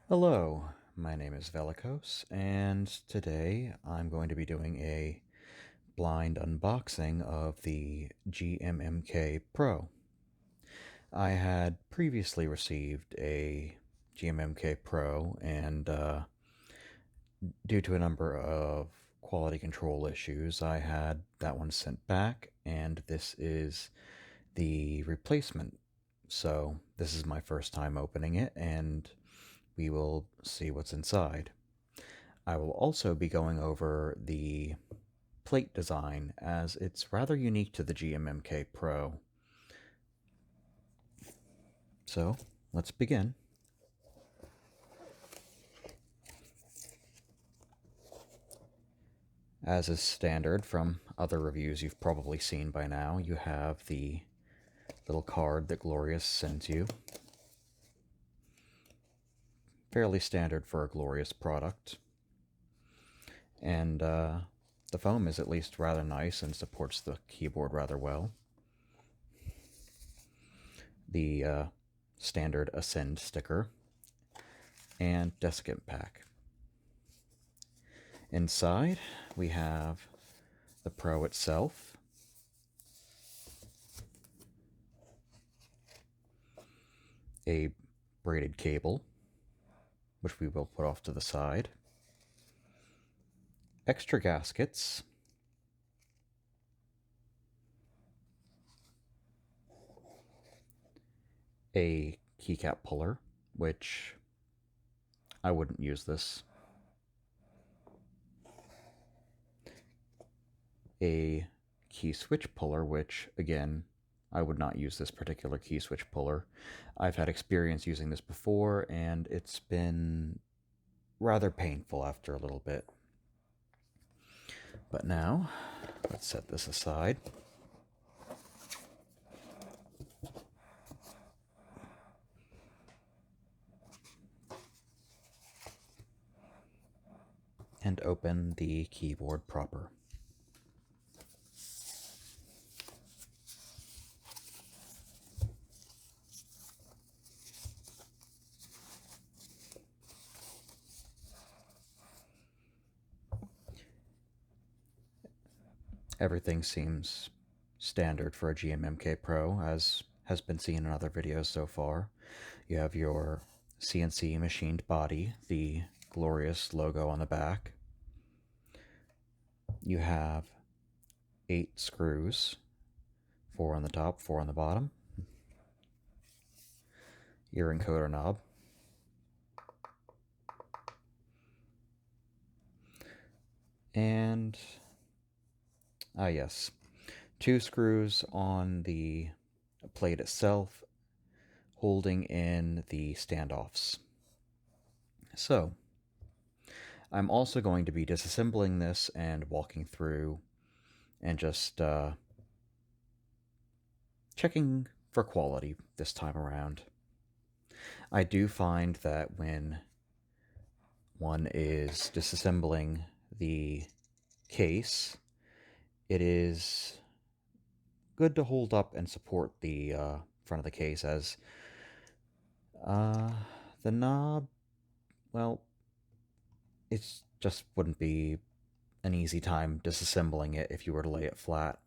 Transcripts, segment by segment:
Hello, my name is Velikos, and today I'm going to be doing a blind unboxing of the GMMK Pro. I had previously received a GMMK Pro, and due to a number of quality control issues, I had that one sent back, and this is the replacement. So, this is my first time opening it, and we will see what's inside. I will also be going over the plate design as it's rather unique to the GMMK Pro. So, let's begin. As is standard from other reviews you've probably seen by now, you have the little card that Glorious sends you. Fairly standard for a Glorious product. And the foam is at least rather nice and supports the keyboard rather well. The standard Ascend sticker and desiccant pack. Inside, we have the Pro itself, a braided cable, which we will put off to the side, extra gaskets, a keycap puller, which I wouldn't use this, a key switch puller, which, again, I would not use this particular key switch puller. I've had experience using this before, and it's been rather painful after a little bit. But now, let's set this aside. And open the keyboard proper. Everything seems standard for a GMMK Pro, as has been seen in other videos so far. You have your CNC machined body, the glorious logo on the back. You have 8 screws, 4 on the top, 4 on the bottom. Your encoder knob. And, yes, 2 screws on the plate itself, holding in the standoffs. So, I'm also going to be disassembling this and walking through and just checking for quality this time around. I do find that when one is disassembling the case, it is good to hold up and support the front of the case, as the knob, well, it just wouldn't be an easy time disassembling it if you were to lay it flat.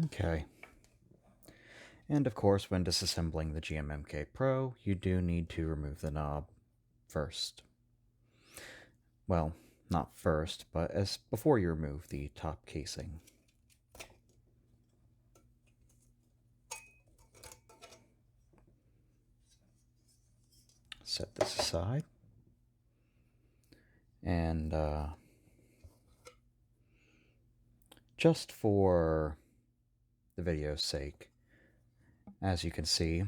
Okay. And of course, when disassembling the GMMK Pro, you do need to remove the knob first. Well, not first, but before you remove the top casing. Set this aside. And just for the video's sake, as you can see,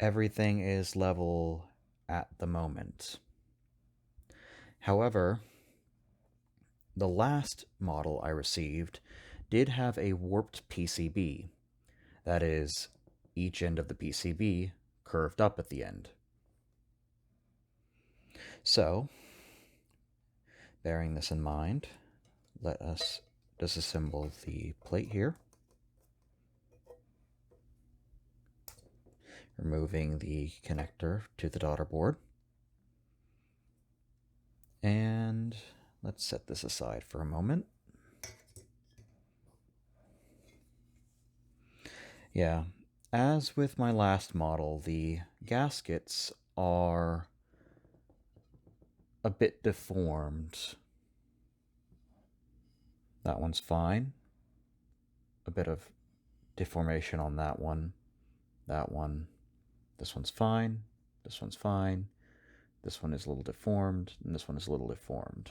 everything is level at the moment. However, the last model I received did have a warped PCB. That is, each end of the PCB curved up at the end. So, bearing this in mind, let us disassemble the plate here, removing the connector to the daughter board. And let's set this aside for a moment. Yeah, as with my last model, the gaskets are a bit deformed. That one's fine. A bit of deformation on that one. That one. This one's fine. This one's fine. This one is a little deformed, and this one is a little deformed.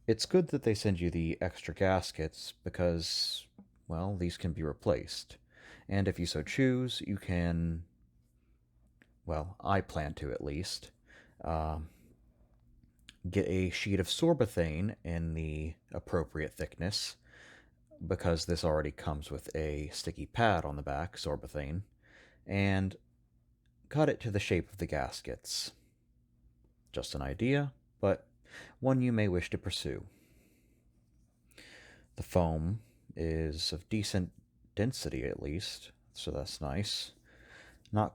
It's good that they send you the extra gaskets because, well, these can be replaced. And if you so choose, you can, well, I plan to at least, get a sheet of sorbothane in the appropriate thickness, because this already comes with a sticky pad on the back, sorbothane, and cut it to the shape of the gaskets. Just an idea, but one you may wish to pursue. The foam is of decent density at least, so that's nice. Not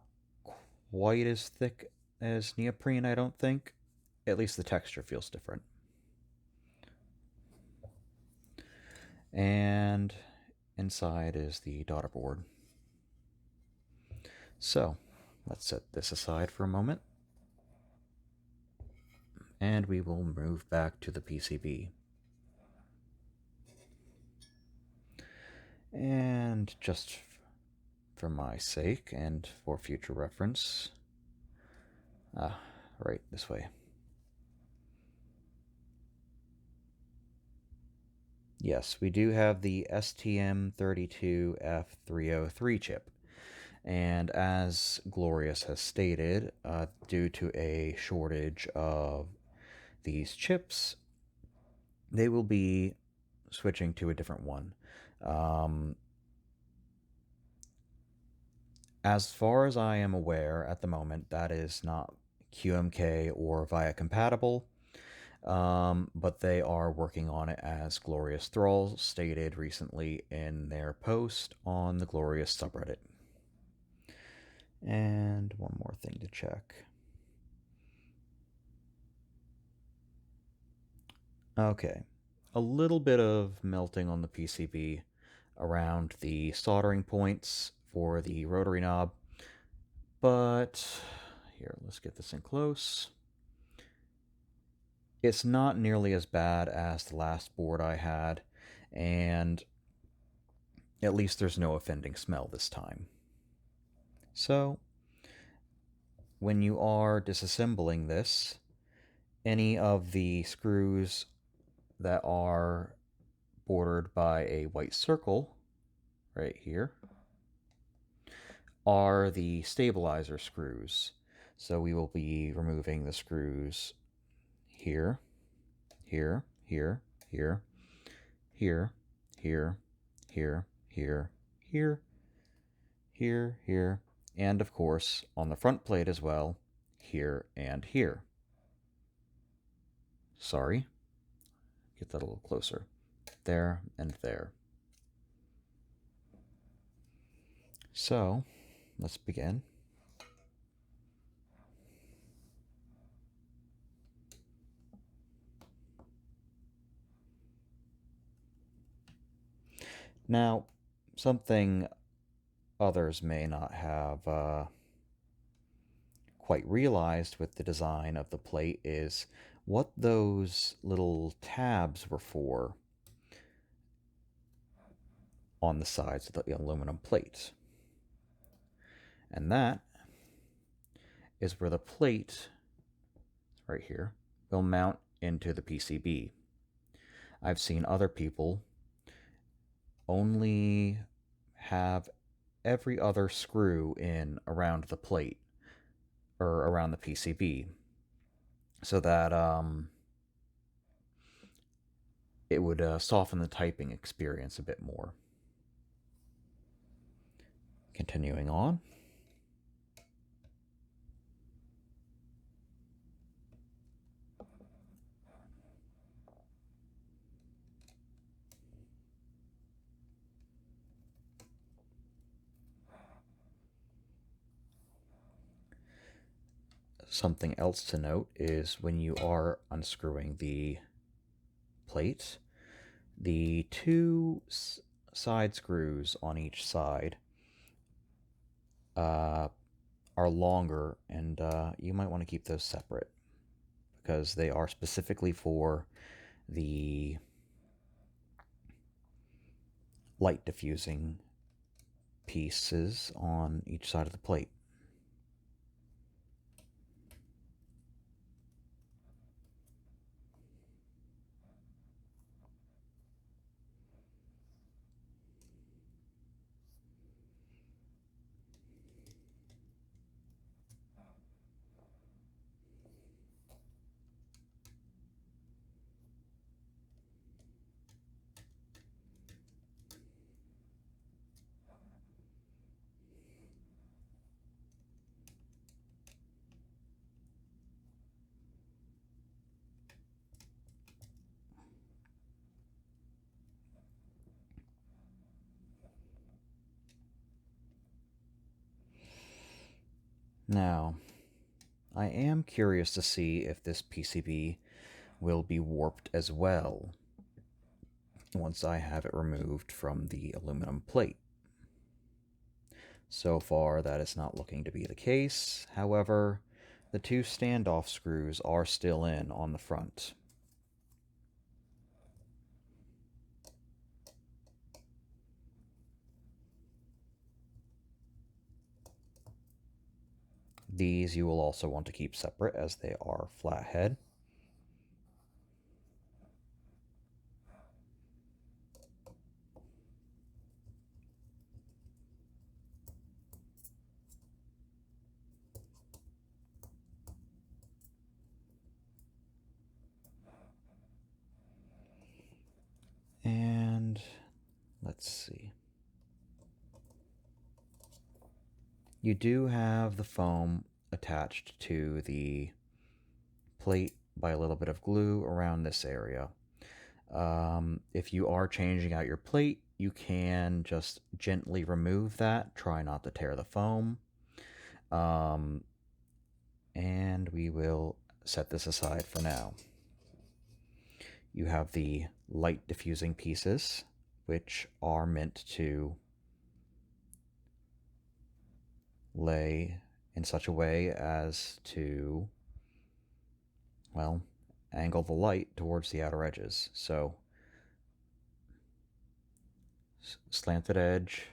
quite as thick as neoprene, I don't think. At least the texture feels different. And inside is the daughter board. So, let's set this aside for a moment. And we will move back to the PCB. And just for my sake and for future reference, right this way. Yes, we do have the STM32F303 chip. And as Glorious has stated, due to a shortage of these chips, they will be switching to a different one. As far as I am aware at the moment, that is not QMK or VIA compatible, but they are working on it, as Glorious Thrall stated recently in their post on the Glorious subreddit. And one more thing to check. Okay, a little bit of melting on the PCB around the soldering points for the rotary knob, but here, let's get this in close. It's not nearly as bad as the last board I had, and at least there's no offending smell this time. So, when you are disassembling this, any of the screws that are bordered by a white circle right here are the stabilizer screws. So we will be removing the screws here, here, here, here, here, here, here, here, here, here, here, and of course on the front plate as well, here and here. Sorry, get that a little closer. There and there. So, let's begin. Now, something others may not have quite realized with the design of the plate is what those little tabs were for on the sides of the aluminum plate. And that is where the plate, right here, will mount into the PCB. I've seen other people only have every other screw in around the plate or around the PCB so that it would soften the typing experience a bit more. Continuing on. Something else to note is when you are unscrewing the plate, the two side screws on each side are longer, and you might want to keep those separate because they are specifically for the light diffusing pieces on each side of the plate. Now, I am curious to see if this PCB will be warped as well once I have it removed from the aluminum plate. So far, that is not looking to be the case. However, the two standoff screws are still in on the front. These you will also want to keep separate as they are flathead. And let's see. You do have the foam attached to the plate by a little bit of glue around this area. If you are changing out your plate, you can just gently remove that. Try not to tear the foam. And we will set this aside for now. You have the light diffusing pieces, which are meant to lay in such a way as to, well, angle the light towards the outer edges. So, slanted edge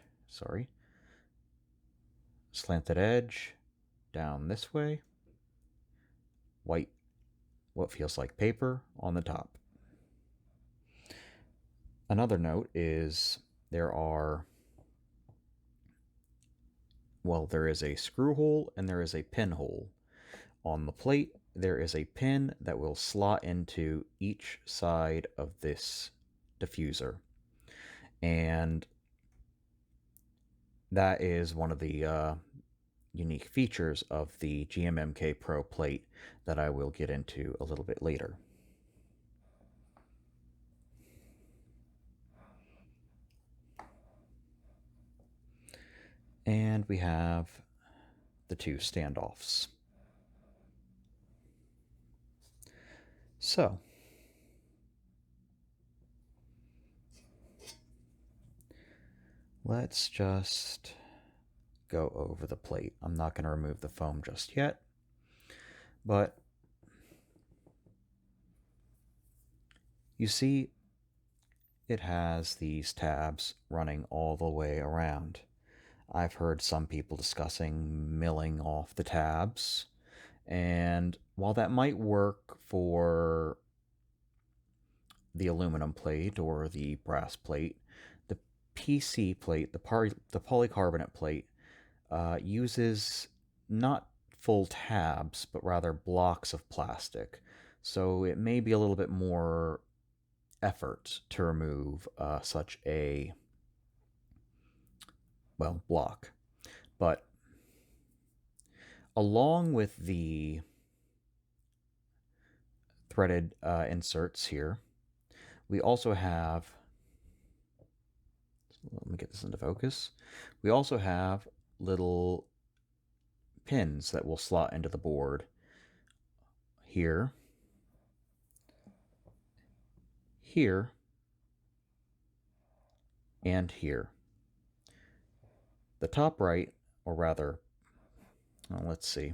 down this way, white, what feels like paper on the top. Another note is there is a screw hole and there is a pin hole. On the plate, there is a pin that will slot into each side of this diffuser. And that is one of the unique features of the GMMK Pro plate that I will get into a little bit later. And we have the two standoffs. So, let's just go over the plate. I'm not going to remove the foam just yet, but you see it has these tabs running all the way around. I've heard some people discussing milling off the tabs, and while that might work for the aluminum plate or the brass plate, the PC plate, the polycarbonate plate, uses not full tabs, but rather blocks of plastic. So it may be a little bit more effort to remove such a, well, block. But along with the threaded inserts here, we also have, let me get this into focus, we also have little pins that will slot into the board here, here, and here. The top right, or rather, well, let's see,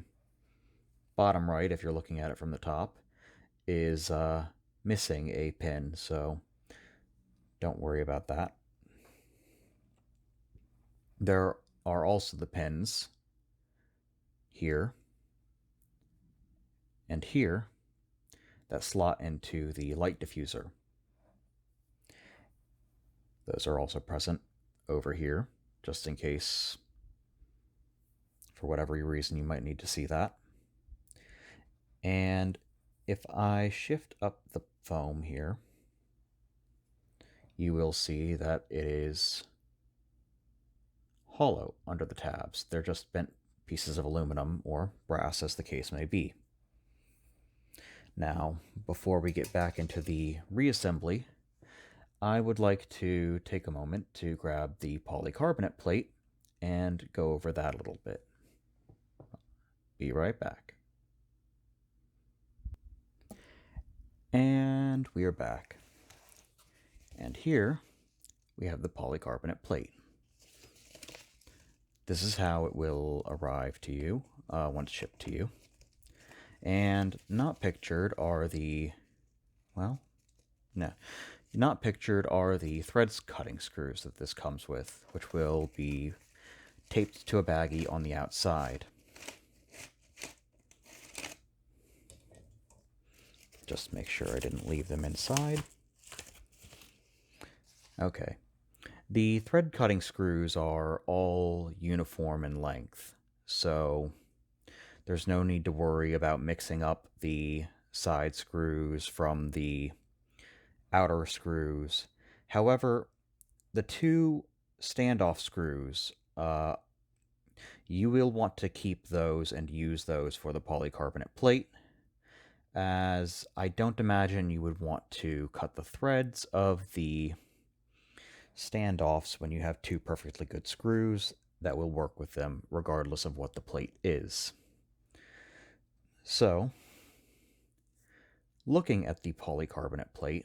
bottom right, if you're looking at it from the top, is missing a pin, so don't worry about that. There are also the pins here and here that slot into the light diffuser. Those are also present over here, just in case, for whatever reason, you might need to see that. And if I shift up the foam here, you will see that it is hollow under the tabs. They're just bent pieces of aluminum or brass, as the case may be. Now, before we get back into the reassembly, I would like to take a moment to grab the polycarbonate plate and go over that a little bit. Be right back. And we are back. And here we have the polycarbonate plate. This is how it will arrive to you once shipped to you. And not pictured are the, well, no, not pictured are the thread cutting screws that this comes with, which will be taped to a baggie on the outside. Just make sure I didn't leave them inside. Okay. The thread cutting screws are all uniform in length, so there's no need to worry about mixing up the side screws from the outer screws. However, the two standoff screws, you will want to keep those and use those for the polycarbonate plate, as I don't imagine you would want to cut the threads of the standoffs when you have two perfectly good screws that will work with them regardless of what the plate is. So, looking at the polycarbonate plate,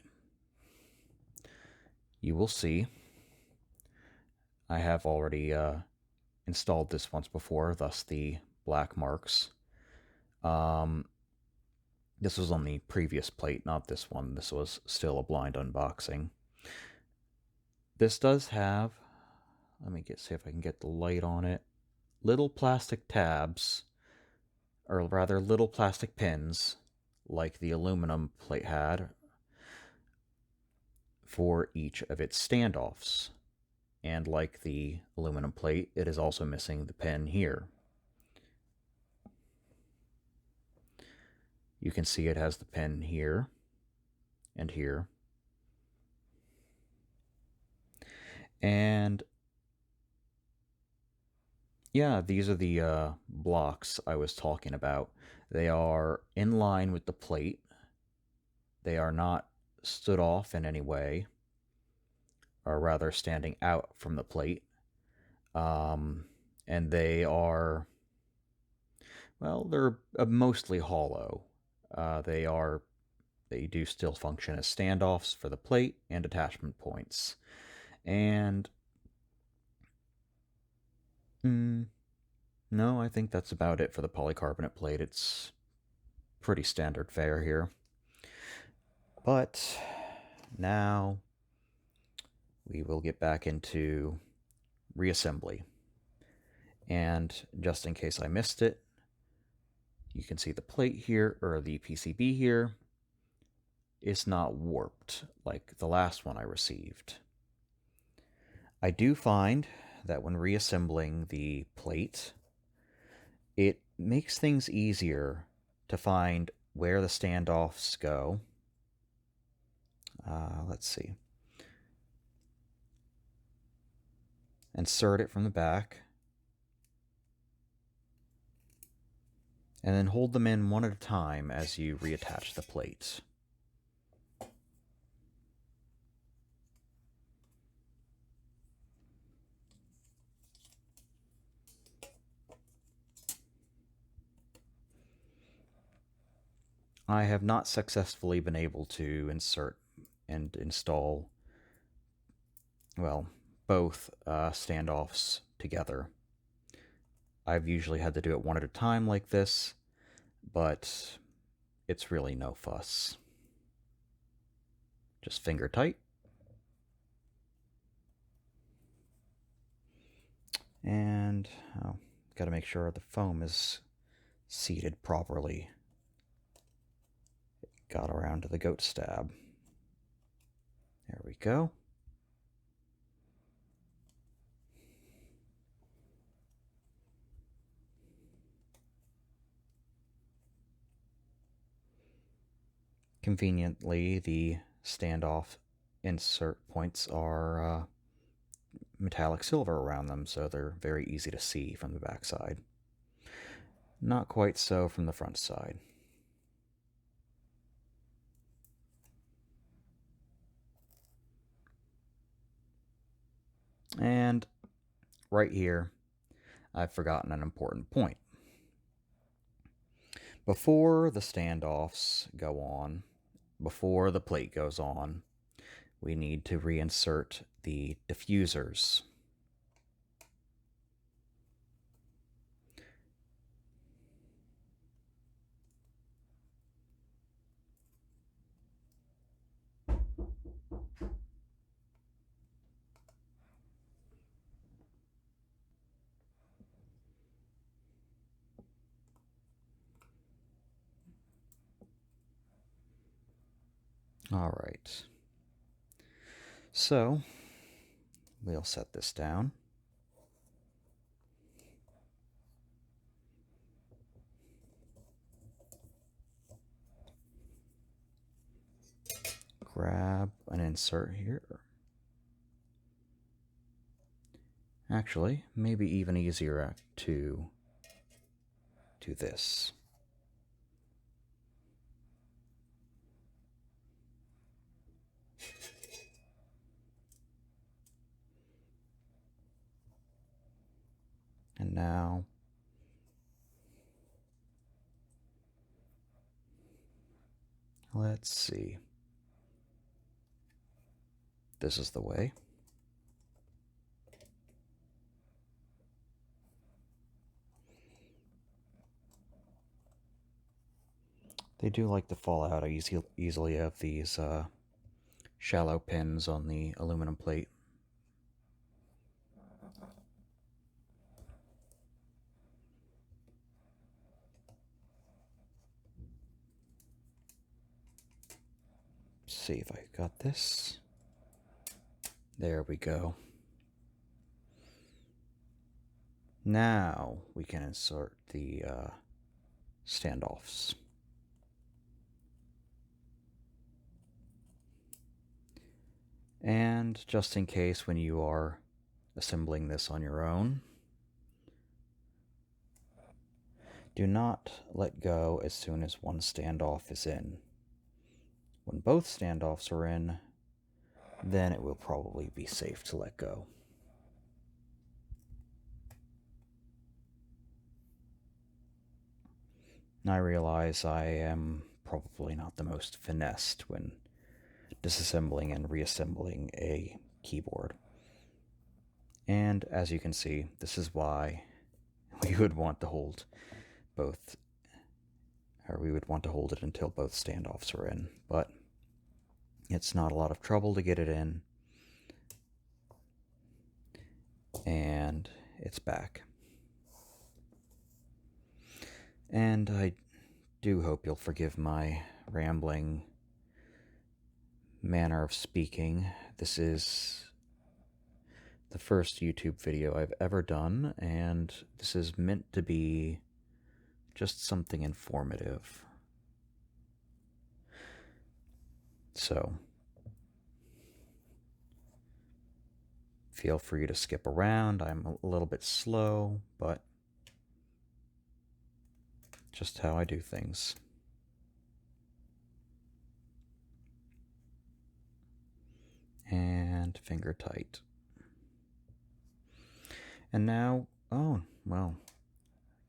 you will see I have already installed this once before, thus the black marks. This was on the previous plate, not this one. This was still a blind unboxing. This does have, let me see if I can get the light on it, little plastic tabs, or rather little plastic pins, like the aluminum plate had, for each of its standoffs. And like the aluminum plate, it is also missing the pin here. You can see it has the pin here and here. And yeah, these are the blocks I was talking about. They are in line with the plate. They are not stood off in any way, or rather standing out from the plate. And they are, well, they're mostly hollow. They do still function as standoffs for the plate and attachment points. And No, I think that's about it for the polycarbonate plate. It's pretty standard fare here. But now we will get back into reassembly. And just in case I missed it, you can see the plate here, or the PCB here, is not warped like the last one I received. I do find that when reassembling the plate, it makes things easier to find where the standoffs go. Let's see. Insert it from the back, and then hold them in one at a time as you reattach the plate. I have not successfully been able to insert and install, well, both standoffs together. I've usually had to do it one at a time like this, but it's really no fuss. Just finger tight. And got to make sure the foam is seated properly. It got around to the goat stab. There we go. Conveniently, the standoff insert points are metallic silver around them, so they're very easy to see from the backside. Not quite so from the front side. And right here, I've forgotten an important point. Before the standoffs go on, before the plate goes on, we need to reinsert the diffusers. All right. So we'll set this down. Grab an insert here. Actually, maybe even easier to do this. And now let's see. This is the way. They do like to fall out easily of these shallow pins on the aluminum plate. Let's see if I got this. There we go. Now we can insert the standoffs. And just in case when you are assembling this on your own, do not let go as soon as one standoff is in. When both standoffs are in, then it will probably be safe to let go. I realize I am probably not the most finessed when disassembling and reassembling a keyboard. And as you can see, this is why we would want to hold both, or we would want to hold it until both standoffs are in, but it's not a lot of trouble to get it in, and it's back. And I do hope you'll forgive my rambling manner of speaking. This is the first YouTube video I've ever done, and this is meant to be just something informative. So, feel free to skip around. I'm a little bit slow, but just how I do things. And finger tight. And now, oh, well,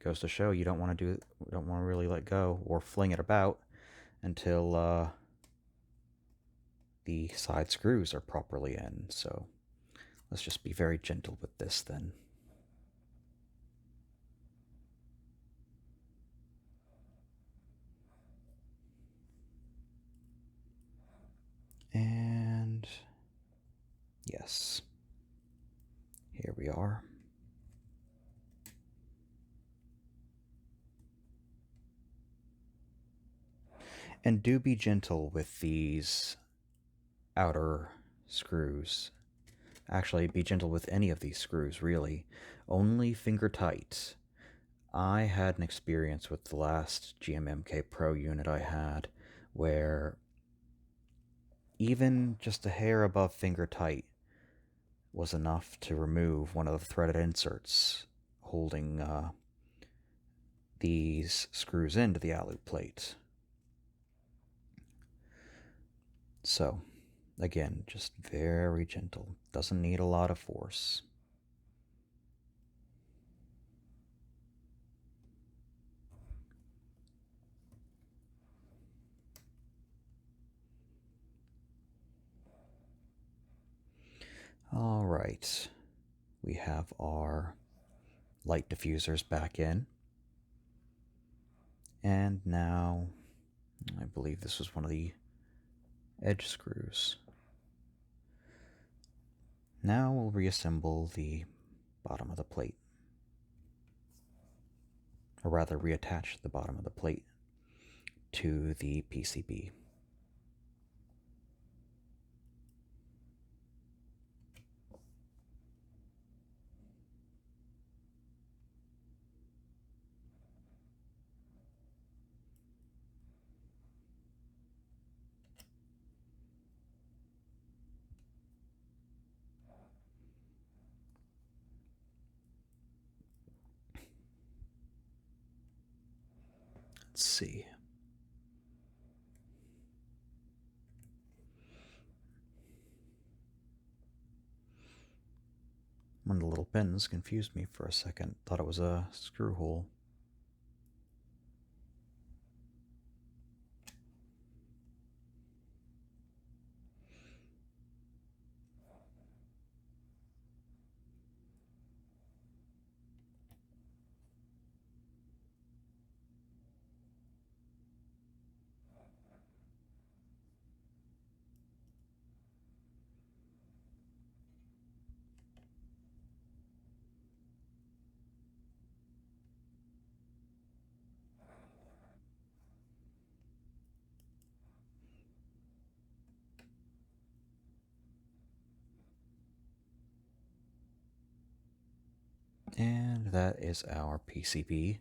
goes to show you don't want to really let go or fling it about until the side screws are properly in. So let's just be very gentle with this then. And yes, here we are. And do be gentle with these outer screws. Actually, be gentle with any of these screws, really. Only finger tight. I had an experience with the last GMMK Pro unit I had where even just a hair above finger tight was enough to remove one of the threaded inserts holding these screws into the alu plate. So, again, just very gentle. Doesn't need a lot of force. All right, we have our light diffusers back in. And now, I believe this was one of the edge screws. Now we'll reassemble the bottom of the plate. Or rather, reattach the bottom of the plate to the PCB. Let's see. One of the little pins confused me for a second. Thought it was a screw hole. And that is our PCB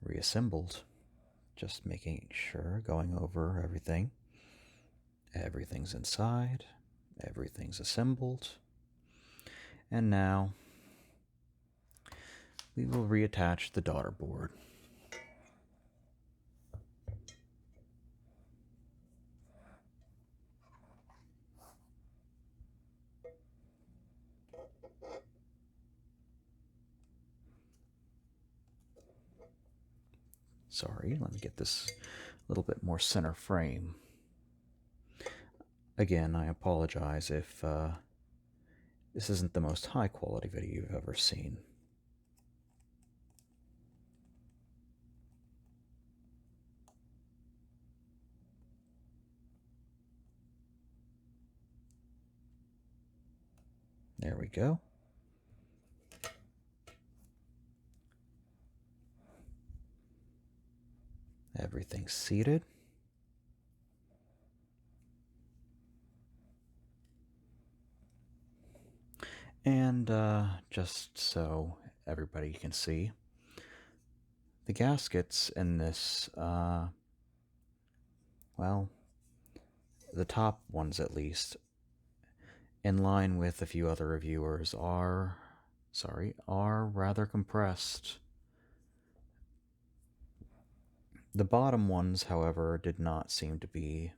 reassembled. Just making sure, going over everything. Everything's inside, everything's assembled. And now we will reattach the daughter board. Sorry, let me get this a little bit more center frame. Again, I apologize if this isn't the most high quality video you've ever seen. There we go. Everything's seated. And just so everybody can see, the gaskets in this, well, the top ones at least, in line with a few other reviewers, are rather compressed. The bottom ones, however, did not seem to be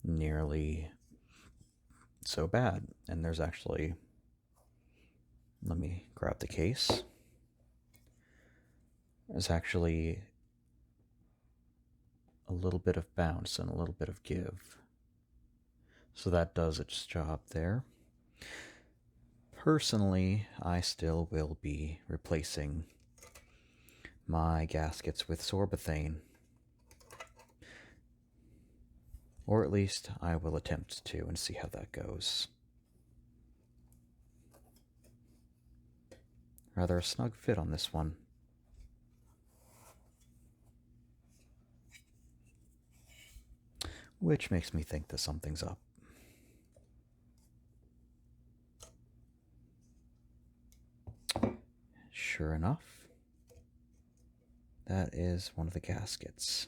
nearly so bad. And there's actually, let me grab the case. There's actually a little bit of bounce and a little bit of give. So that does its job there. Personally, I still will be replacing my gaskets with sorbethane. Or at least I will attempt to and see how that goes. Rather a snug fit on this one. Which makes me think that something's up. Sure enough, that is one of the gaskets.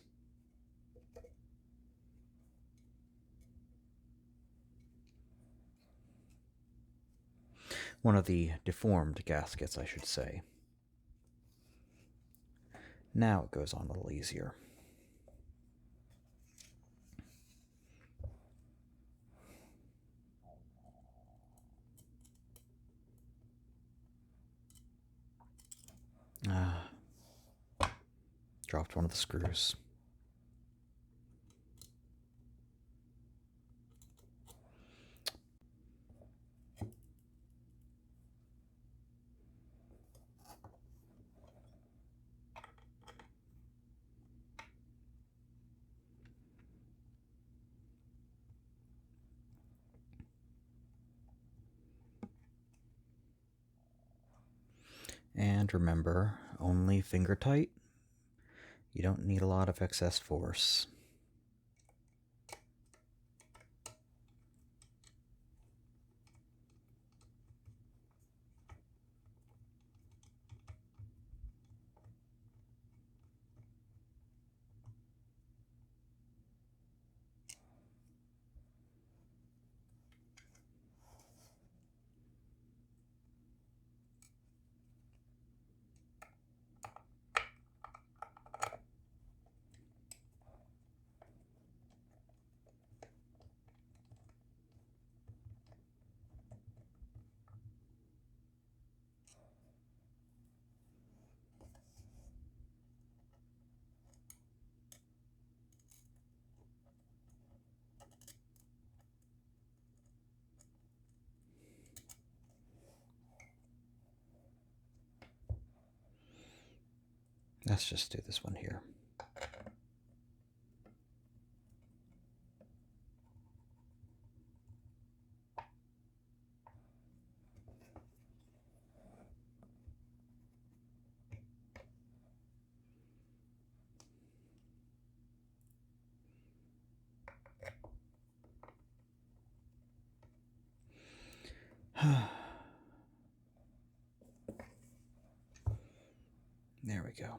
One of the deformed gaskets, I should say. Now it goes on a little easier. Dropped one of the screws. And remember, only finger tight. You don't need a lot of excess force. Let's just do this one here. There we go.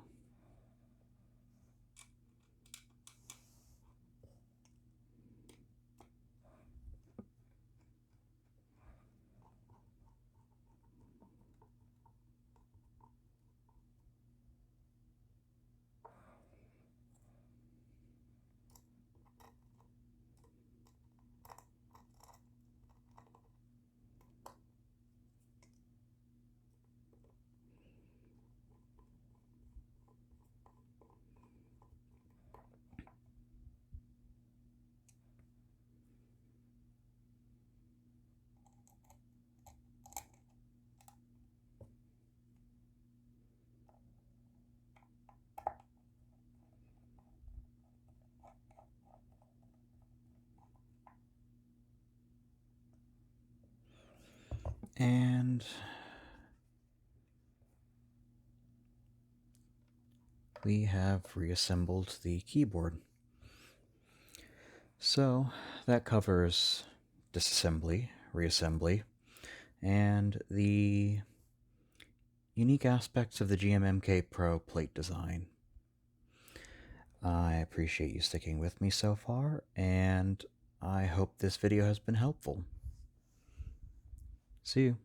And we have reassembled the keyboard. So that covers disassembly, reassembly, and the unique aspects of the GMMK Pro plate design. I appreciate you sticking with me so far, and I hope this video has been helpful. See you.